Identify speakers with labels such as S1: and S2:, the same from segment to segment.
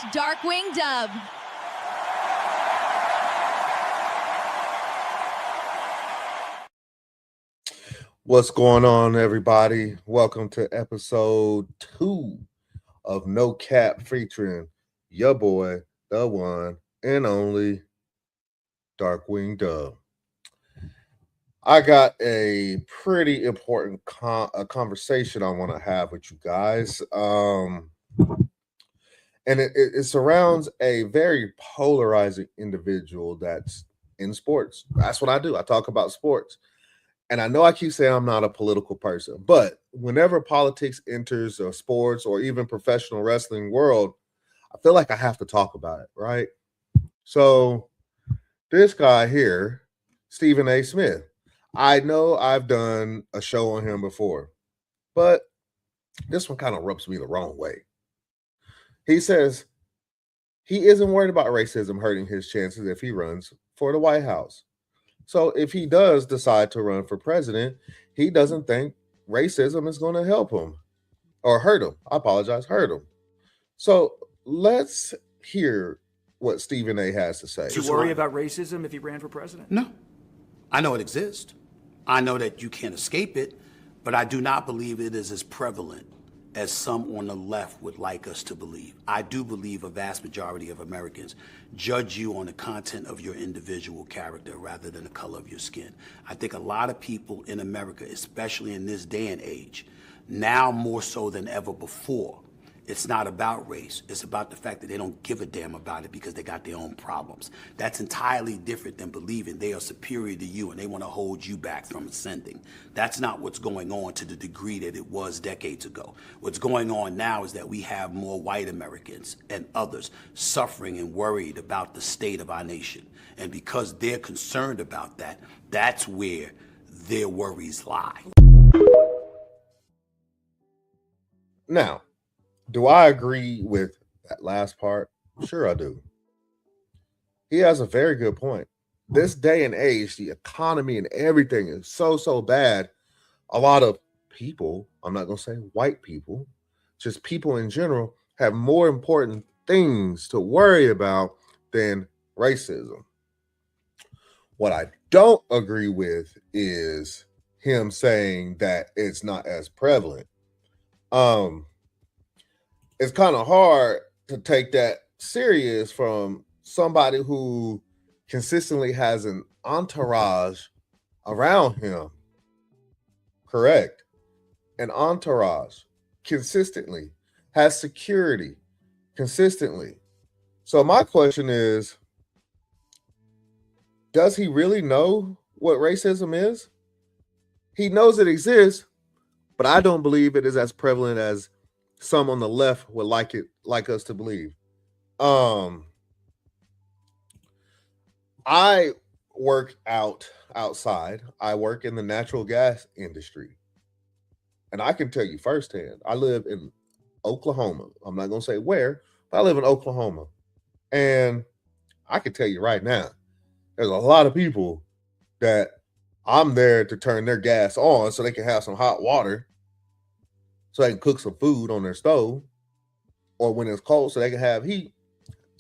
S1: DarkwingDubb.
S2: What's going on, everybody? Welcome to episode 2 of No Cap featuring your boy, the one and only DarkwingDubb. I got a pretty important conversation I want to have with you guys. And it surrounds a very polarizing individual that's in sports. That's what I do. I talk about sports. And I know I keep saying I'm not a political person, but whenever politics enters sports or even professional wrestling world, I feel like I have to talk about it, right? So this guy here, Stephen A. Smith, I know I've done a show on him before, but this one kind of rubs me the wrong way. He says he isn't worried about racism hurting his chances if he runs for the White House. So if he does decide to run for president, he doesn't think racism is going to help him or hurt him. I apologize, hurt him. So let's hear what Stephen A. has to say.
S3: Do you worry about racism if he ran for president?
S4: No. I know it exists. I know that you can't escape it, but I do not believe it is as prevalent as some on the left would like us to believe. I do believe a vast majority of Americans judge you on the content of your individual character rather than the color of your skin. I think a lot of people in America, especially in this day and age, now more so than ever before, it's not about race. It's about the fact that they don't give a damn about it because they got their own problems. That's entirely different than believing they are superior to you and they want to hold you back from ascending. That's not what's going on to the degree that it was decades ago. What's going on now is that we have more white Americans and others suffering and worried about the state of our nation. And because they're concerned about that, that's where their worries lie.
S2: Now, do I agree with that last part? Sure, I do. He has a very good point. This day and age, the economy and everything is so bad. A lot of people, I'm not going to say white people, just people in general, have more important things to worry about than racism. What I don't agree with is him saying that it's not as prevalent. It's kind of hard to take that serious from somebody who consistently has an entourage around him. Correct. An entourage consistently has security consistently. So my question is, does he really know what racism is? He knows it exists, but I don't believe it is as prevalent as some on the left would like us to believe. I work outside. I work in the natural gas industry. And I can tell you firsthand, I live in Oklahoma. I'm not going to say where, but I live in Oklahoma. And I can tell you right now, there's a lot of people that I'm there to turn their gas on so they can have some hot water, so they can cook some food on their stove, or when it's cold so they can have heat.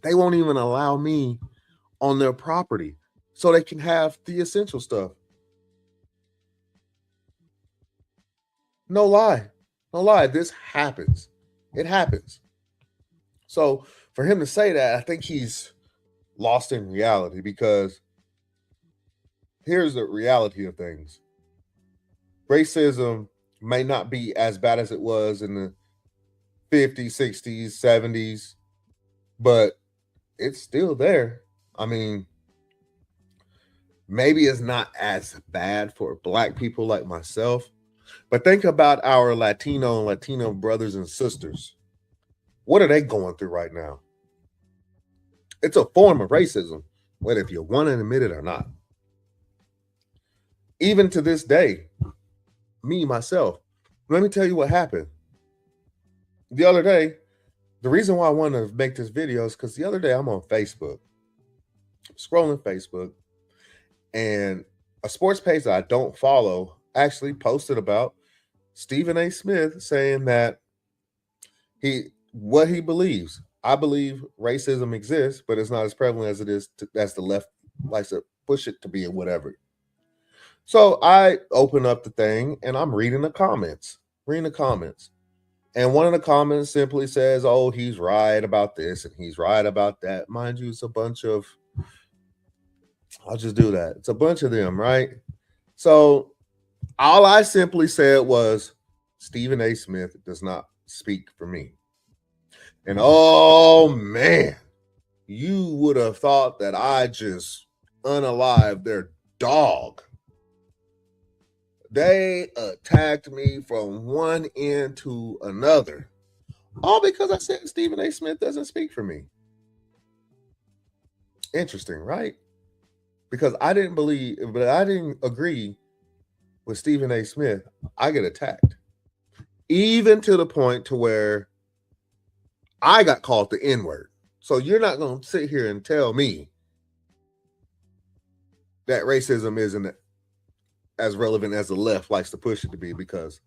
S2: They won't even allow me on their property so they can have the essential stuff. No lie. This happens. It happens. So for him to say that, I think he's lost in reality, because here's the reality of things. Racism may not be as bad as it was in the 50s, 60s, 70s, but it's still there. I mean, maybe it's not as bad for Black people like myself, but think about our Latino brothers and sisters. What are they going through right now? It's a form of racism, whether if you want to admit it or not. Even to this day, me, myself, let me tell you what happened. The other day, the reason why I wanted to make this video is because the other day I'm on Facebook, scrolling Facebook, and a sports page that I don't follow actually posted about Stephen A. Smith saying that what he believes. I believe racism exists, but it's not as prevalent as it is as the left likes to push it to be or whatever. So I open up the thing and I'm reading the comments, And one of the comments simply says, oh, he's right about this and he's right about that. Mind you, it's a bunch of, I'll just do that. It's a bunch of them, right? So all I simply said was, Stephen A. Smith does not speak for me. And oh man, you would have thought that I just unalived their dog. They attacked me from one end to another. All because I said Stephen A. Smith doesn't speak for me. Interesting, right? Because I didn't believe, but I didn't agree with Stephen A. Smith. I get attacked. Even to the point to where I got called the N-word. So you're not going to sit here and tell me that racism isn't as relevant as the left likes to push it to be, because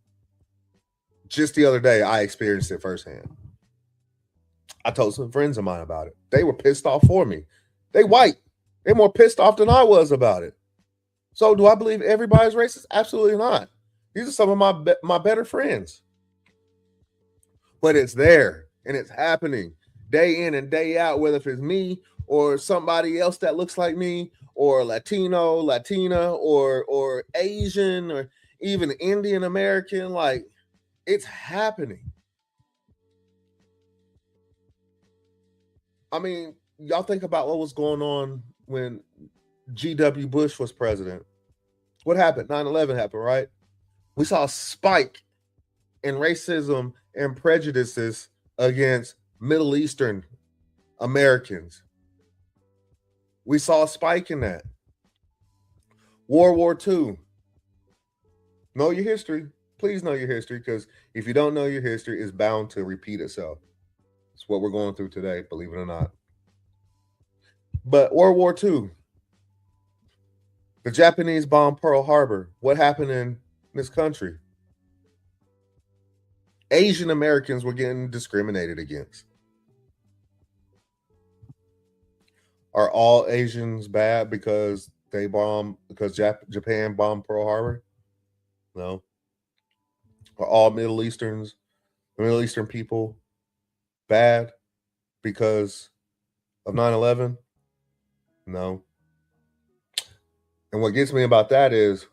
S2: just the other day I experienced it firsthand. I told some friends of mine about it. They were pissed off for me. They white. They're more pissed off than I was about it. So do I believe everybody's racist? Absolutely not. These are some of my better friends. But it's there and it's happening day in and day out, whether if it's me or somebody else that looks like me, or Latino, Latina, or Asian, or even Indian American. Like, it's happening. I mean, y'all think about what was going on when G.W. Bush was president. What happened? 9/11 happened, right? We saw a spike in racism and prejudices against Middle Eastern Americans. We saw a spike in that. World War II. Know your history. Please know your history, because if you don't know your history, it's bound to repeat itself. It's what we're going through today, believe it or not. But World War II, the Japanese bombed Pearl Harbor. What happened in this country? Asian Americans were getting discriminated against. Are all Asians bad because Japan bombed Pearl Harbor? No. Are all Middle Eastern people bad because of 9/11? No. And what gets me about that is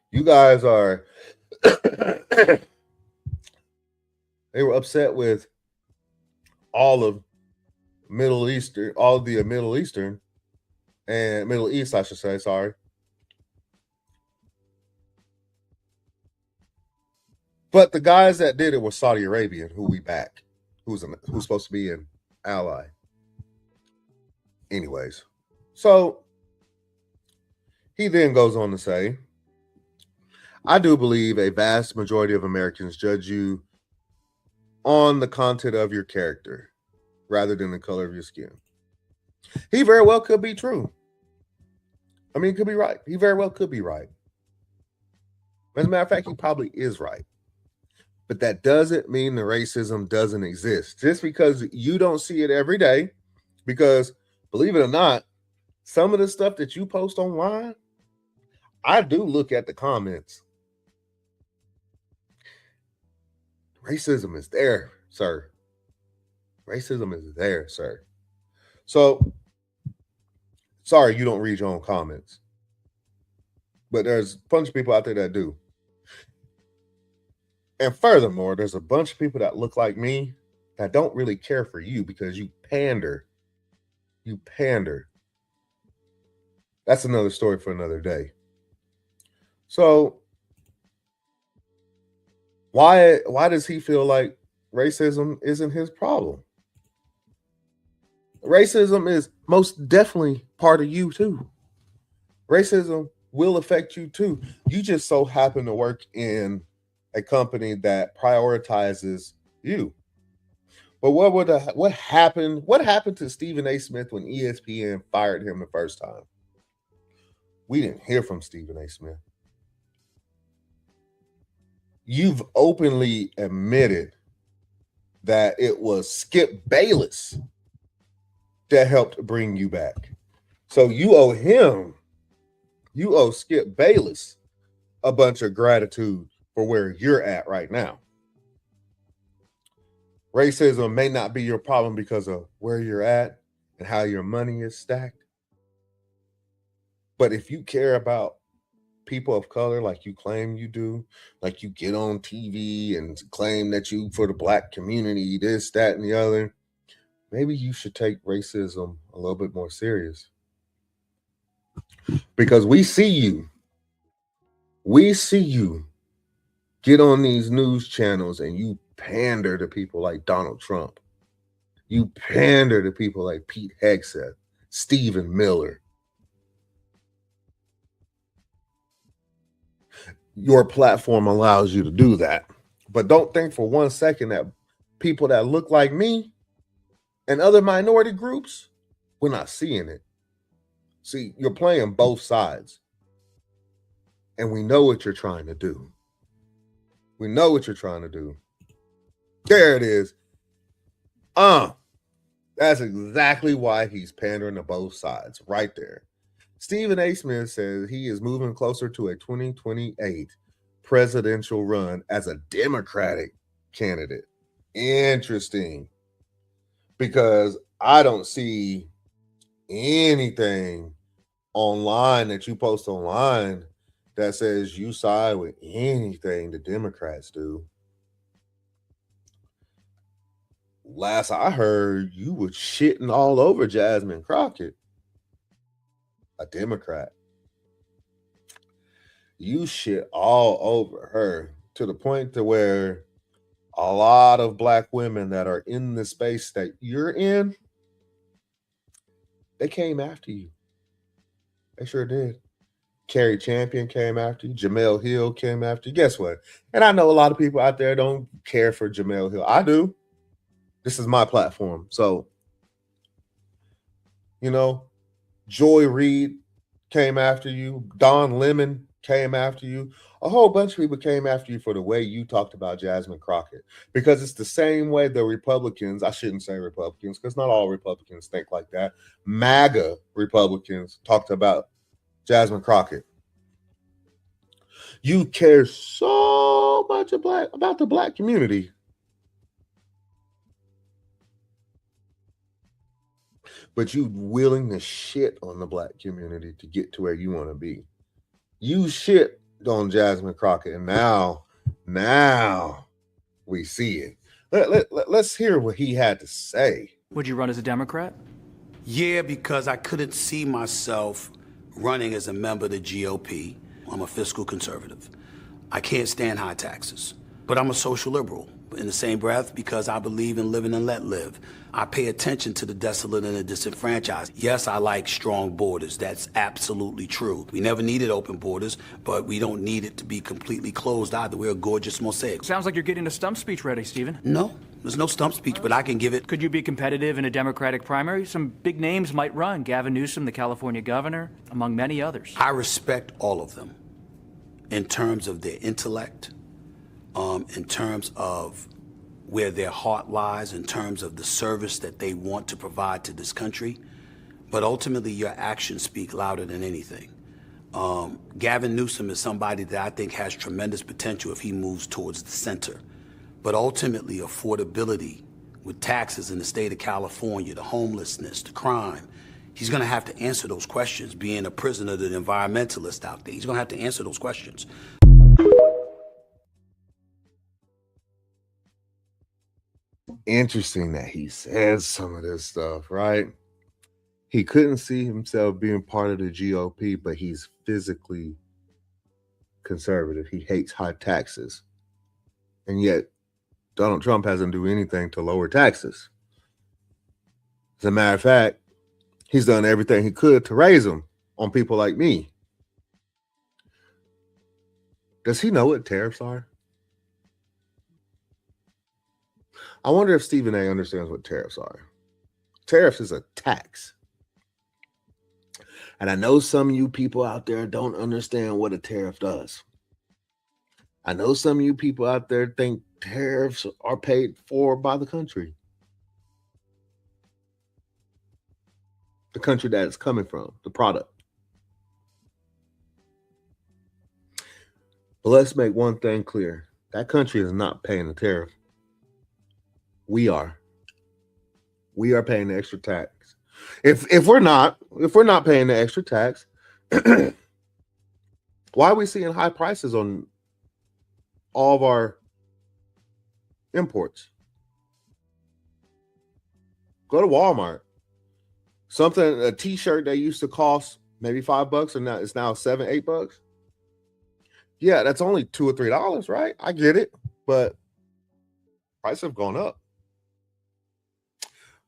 S2: you guys are they were upset with all of the Middle East, and Middle East, I should say, sorry. But the guys that did it were Saudi Arabian, who we back, who's supposed to be an ally. Anyways, so he then goes on to say, I do believe a vast majority of Americans judge you on the content of your character rather than the color of your skin. He very well could be true. I mean, he could be right. He very well could be right. As a matter of fact, he probably is right. But that doesn't mean the racism doesn't exist. Just because you don't see it every day, because believe it or not, some of the stuff that you post online, I do look at the comments. Racism is there, sir. Racism is there, sir. So, sorry you don't read your own comments. But there's a bunch of people out there that do. And furthermore, there's a bunch of people that look like me that don't really care for you because you pander. You pander. That's another story for another day. So, why does he feel like racism isn't his problem? Racism is most definitely part of you too. Racism will affect you too. You just so happen to work in a company that prioritizes you. But what happened? What happened to Stephen A. Smith when ESPN fired him the first time? We didn't hear from Stephen A. Smith. You've openly admitted that it was Skip Bayless that helped bring you back. So you owe Skip Bayless a bunch of gratitude for where you're at right now. Racism may not be your problem because of where you're at and how your money is stacked. But if you care about people of color like you claim you do, like you get on TV and claim that you for the black community, this, that, and the other, maybe you should take racism a little bit more serious. Because we see you get on these news channels and you pander to people like Donald Trump. You pander to people like Pete Hegseth, Stephen Miller. Your platform allows you to do that. But don't think for 1 second that people that look like me and other minority groups, we're not seeing it. See, you're playing both sides. And we know what you're trying to do. We know what you're trying to do. There it is. That's exactly why he's pandering to both sides right there. Stephen A. Smith says he is moving closer to a 2028 presidential run as a Democratic candidate. Interesting. Because I don't see anything online that you post online that says you side with anything the Democrats do. Last I heard, you were shitting all over Jasmine Crockett, a Democrat. You shit all over her to the point to where a lot of black women that are in the space that you're in, they came after you. They sure did. Carrie Champion came after you. Jamel Hill came after you. Guess what? And I know a lot of people out there don't care for Jamel Hill. I do. This is my platform. So, Joy Reid came after you. Don Lemon came after you. A whole bunch of people came after you for the way you talked about Jasmine Crockett. Because it's the same way the Republicans, I shouldn't say Republicans, because not all Republicans think like that. MAGA Republicans talked about Jasmine Crockett. You care so much about the black community. But you willing to shit on the black community to get to where you want to be. You shit on Jasmine Crockett, and now we see it. Let's hear what he had to say.
S3: Would you run as a Democrat?
S4: Yeah, because I couldn't see myself running as a member of the GOP. I'm a fiscal conservative. I can't stand high taxes, but I'm a social liberal. In the same breath, because I believe in living and let live. I pay attention to the desolate and the disenfranchised. Yes, I like strong borders. That's absolutely true. We never needed open borders, but we don't need it to be completely closed either. We're a gorgeous mosaic.
S3: Sounds like you're getting a stump speech ready, Stephen.
S4: No, there's no stump speech, but I can give it.
S3: Could you be competitive in a Democratic primary? Some big names might run. Gavin Newsom, the California governor, among many others.
S4: I respect all of them in terms of their intellect, in terms of where their heart lies, in terms of the service that they want to provide to this country. But ultimately, your actions speak louder than anything. Gavin Newsom is somebody that I think has tremendous potential if he moves towards the center. But ultimately, affordability with taxes in the state of California, the homelessness, the crime, he's gonna have to answer those questions, being a prisoner of the environmentalist out there. He's gonna have to answer those questions.
S2: Interesting that he says some of this stuff, right? He couldn't see himself being part of the GOP, but he's physically conservative. He hates high taxes. And yet, Donald Trump hasn't done anything to lower taxes. As a matter of fact, he's done everything he could to raise them on people like me. Does he know what tariffs are? I wonder if Stephen A. understands what tariffs are. Tariffs is a tax. And I know some of you people out there don't understand what a tariff does. I know some of you people out there think tariffs are paid for by the country that it's coming from, the product. But let's make one thing clear. That country is not paying the tariff. We are. We are paying the extra tax. If we're not paying the extra tax, why are we seeing high prices on all of our imports? Go to Walmart. A t-shirt that used to cost maybe $5 and now it's now $7, $8. Yeah, that's only $2 or $3, right? I get it, but prices have gone up.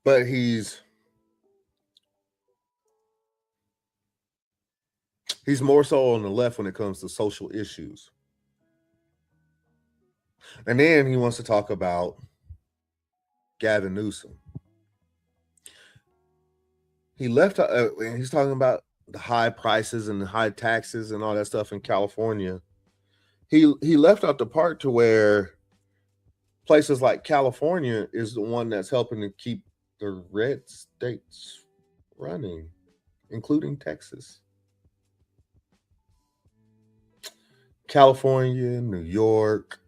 S2: But he's more so on the left when it comes to social issues. And then he wants to talk about Gavin Newsom. He left, and he's talking about the high prices and the high taxes and all that stuff in California. He left out the part to where places like California is the one that's helping to keep the red states running, including Texas. California, New York,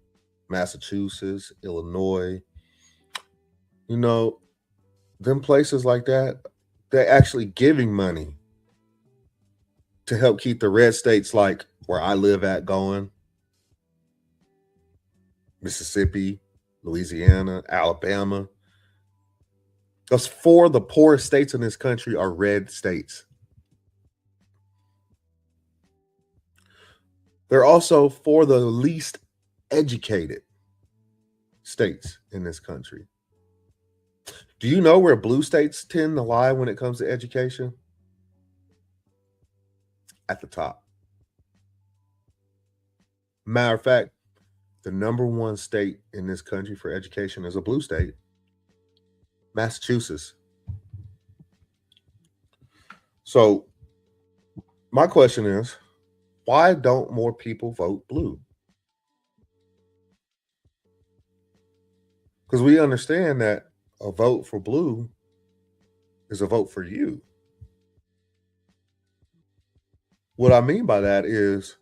S2: Massachusetts, Illinois, them places like that, they're actually giving money to help keep the red states like where I live at going. Mississippi, Louisiana, Alabama. Those 4 of the poorest states in this country are red states. They're also 4 of the least educated states in this country. Do you know where blue states tend to lie when it comes to education? At the top. Matter of fact, the number 1 state in this country for education is a blue state, Massachusetts. So my question is, why don't more people vote blue? Because we understand that a vote for blue is a vote for you. What I mean by that is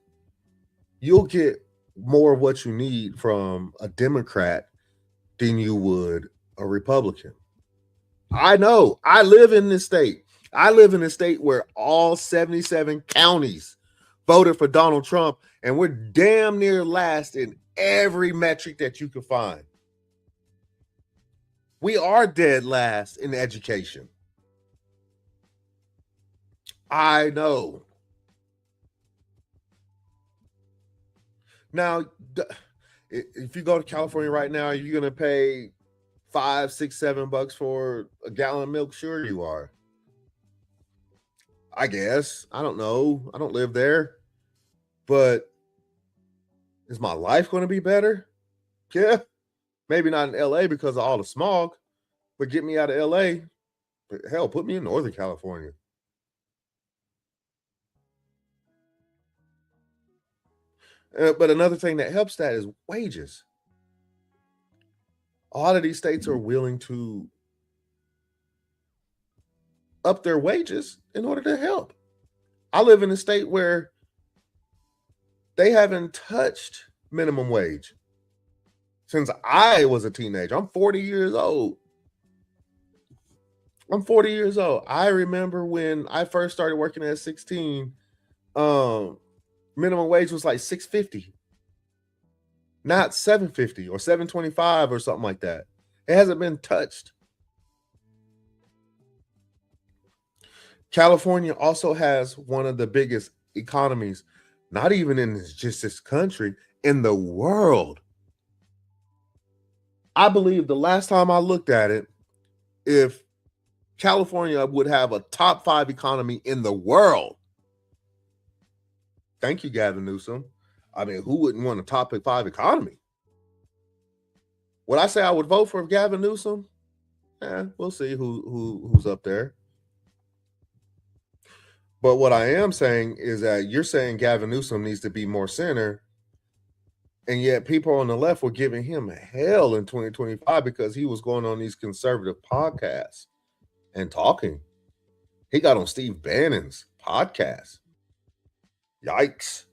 S2: you'll get more of what you need from a Democrat than you would a Republican. I know. I live in this state. I live in a state where all 77 counties voted for Donald Trump, and we're damn near last in every metric that you can find. We are dead last in education. I know. Now, if you go to California right now, are you going to pay $5, $6, $7 for a gallon of milk? Sure you are. I guess. I don't know. I don't live there. But is my life going to be better? Yeah. Maybe not in LA because of all the smog, but get me out of LA. But hell, put me in Northern California. But another thing that helps that is wages. A lot of these states are willing to up their wages in order to help. I live in a state where they haven't touched minimum wage since I was a teenager. I'm 40 years old. I remember when I first started working at 16, minimum wage was like $6.50, not $7.50 or $7.25 or something like that. It hasn't been touched. California also has one of the biggest economies, not even in just this country, in the world. I believe the last time I looked at it, if California would have a top 5 economy in the world. Thank you, Gavin Newsom. I mean, who wouldn't want a top 5 economy? Would I say I would vote for Gavin Newsom? We'll see who's up there. But what I am saying is that you're saying Gavin Newsom needs to be more center. And yet people on the left were giving him hell in 2025 because he was going on these conservative podcasts and talking. He got on Steve Bannon's podcast. Yikes.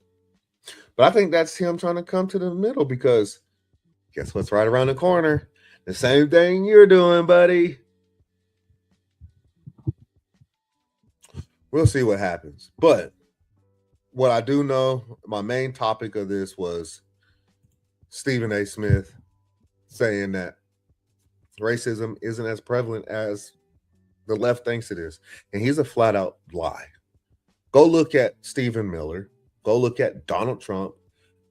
S2: But I think that's him trying to come to the middle because guess what's right around the corner? The same thing you're doing, buddy. We'll see what happens. But what I do know, my main topic of this was Stephen A. Smith saying that racism isn't as prevalent as the left thinks it is. And he's a flat out lie. Go look at Stephen Miller. Go look at Donald Trump.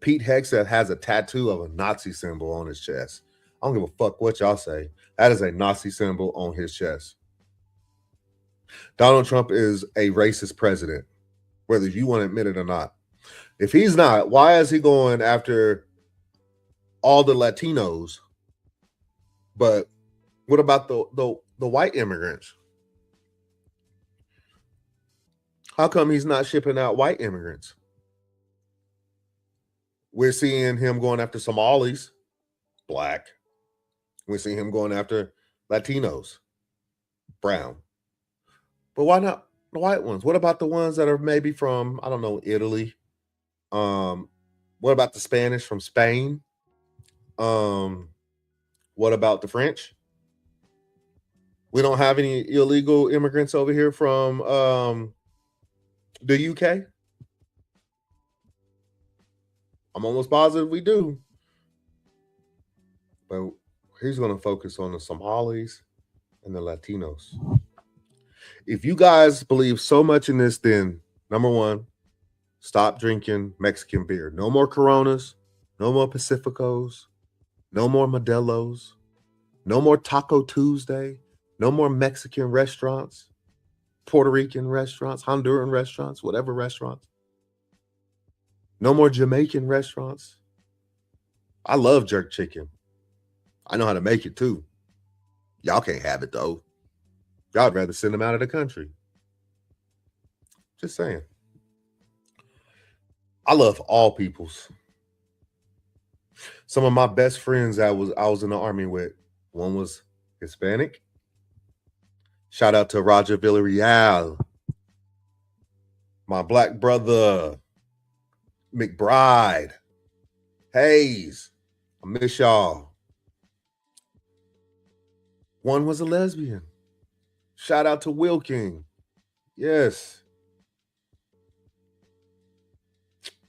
S2: Pete Hegseth has a tattoo of a Nazi symbol on his chest. I don't give a fuck what y'all say. That is a Nazi symbol on his chest. Donald Trump is a racist president, whether you want to admit it or not. If he's not, why is he going after all the Latinos? But what about the white immigrants? How come he's not shipping out white immigrants? We're seeing him going after Somalis, black. We're seeing him going after Latinos, brown. But why not the white ones? What about the ones that are maybe from, I don't know, Italy? What about the Spanish from Spain? What about the French? We don't have any illegal immigrants over here from the UK. I'm almost positive we do. But he's going to focus on the Somalis and the Latinos. If you guys believe so much in this, then number one, stop drinking Mexican beer. No more Coronas, no more Pacificos, no more Modelos, no more Taco Tuesday, no more Mexican restaurants, Puerto Rican restaurants, Honduran restaurants, whatever restaurants. No more Jamaican restaurants. I love jerk chicken. I know how to make it too. Y'all can't have it though. Y'all would rather send them out of the country. Just saying. I love all peoples. Some of my best friends I was in the army with, one was Hispanic. Shout out to Roger Villarreal. My black brother, McBride. Hayes. I miss y'all. One was a lesbian. Shout out to Wilking. Yes.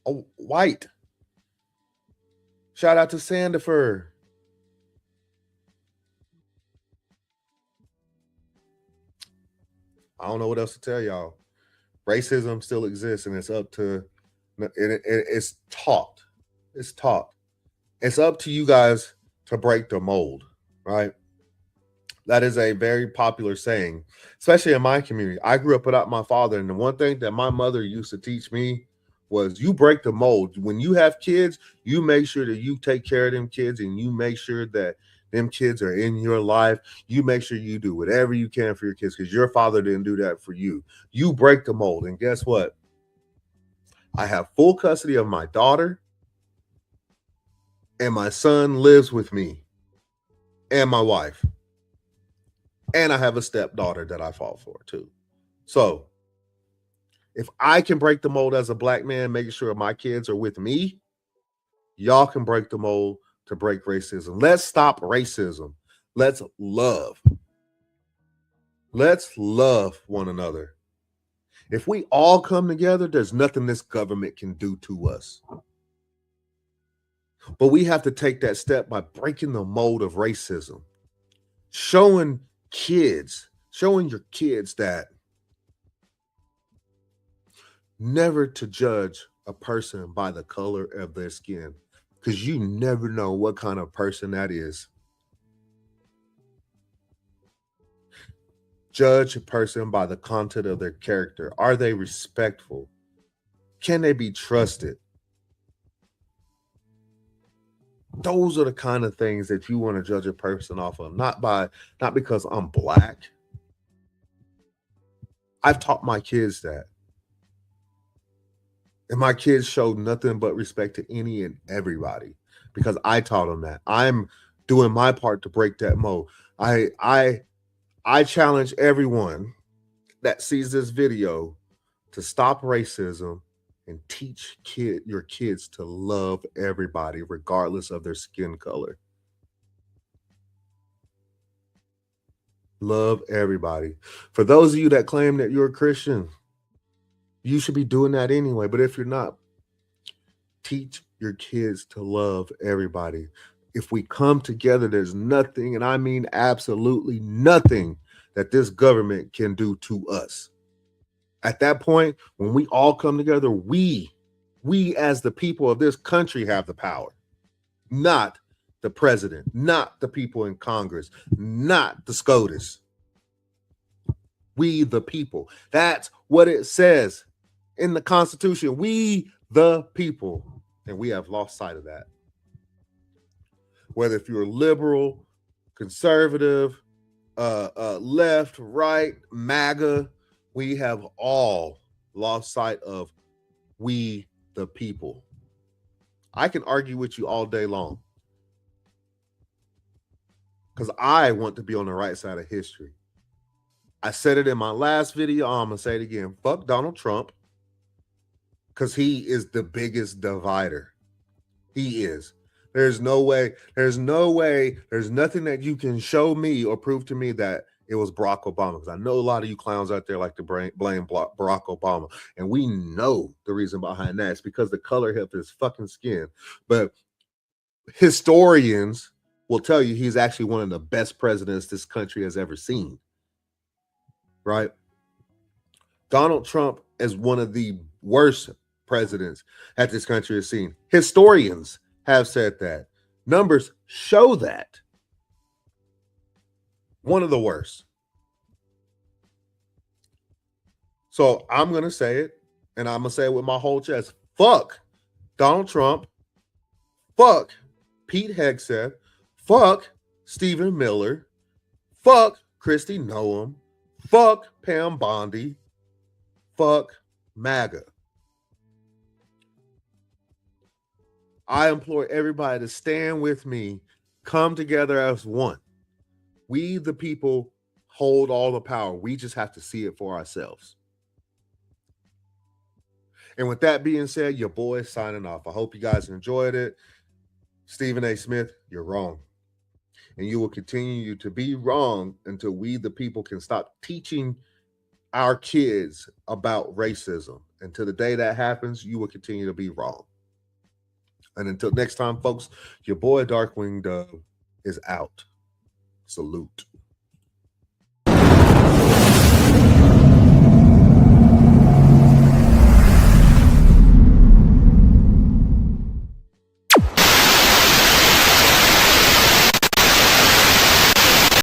S2: Oh, white. Shout out to Sandifer. I don't know what else to tell y'all. Racism still exists, and it's up to it's taught. It's taught. It's up to you guys to break the mold, right? That is a very popular saying, especially in my community. I grew up without my father, and the one thing that my mother used to teach me was you break the mold. When you have kids, you make sure that you take care of them kids, and you make sure that them kids are in your life. You make sure you do whatever you can for your kids because your father didn't do that for you. You break the mold, and guess what? I have full custody of my daughter, and my son lives with me and my wife. And I have a stepdaughter that I fought for too. So if I can break the mold as a black man, making sure my kids are with me, y'all can break the mold to break racism. Let's stop racism. Let's love. Let's love one another. If we all come together, there's nothing this government can do to us. But we have to take that step by breaking the mold of racism. Showing your kids that never to judge a person by the color of their skin, because you never know what kind of person that is. Judge a person by the content of their character. Are they respectful? Can they be trusted? Those are the kind of things that you want to judge a person off of, not because I'm black. I've taught my kids that. And my kids showed nothing but respect to any and everybody. because I taught them that. I'm doing my part to break that mold. I challenge everyone that sees this video to stop racism and teach your kids to love everybody regardless of their skin color. Love everybody. For those of you that claim that you're a Christian, you should be doing that anyway. But if you're not, teach your kids to love everybody. If we come together, there's nothing, and I mean absolutely nothing, that this government can do to us. At that point, when we all come together, we as the people of this country have the power, not the president, not the people in Congress, not the SCOTUS. We the people. That's what it says in the Constitution. We the people. And we have lost sight of that. Whether if you're liberal, conservative, left, right, MAGA, we have all lost sight of we the people. I can argue with you all day long because I want to be on the right side of history. I said it in my last video. I'm going to say it again. Fuck Donald Trump, because he is the biggest divider. He is. There's nothing that you can show me or prove to me that it was Barack Obama, because I know a lot of you clowns out there like to blame Barack Obama, and we know the reason behind that. It's because the color of his fucking skin. But historians will tell you he's actually one of the best presidents this country has ever seen. Right? Donald Trump is one of the worst presidents that this country has seen. Historians have said that. Numbers show that. One of the worst. So I'm going to say it, and I'm going to say it with my whole chest. Fuck Donald Trump. Fuck Pete Hegseth. Fuck Stephen Miller. Fuck Kristi Noem. Fuck Pam Bondi. Fuck MAGA. I implore everybody to stand with me, come together as one. We, the people, hold all the power. We just have to see it for ourselves. And with that being said, your boy is signing off. I hope you guys enjoyed it. Stephen A. Smith, you're wrong. And you will continue to be wrong until we, the people, can stop teaching our kids about racism. Until the day that happens, you will continue to be wrong. And until next time, folks, your boy DarkwingDubb is out. Salute.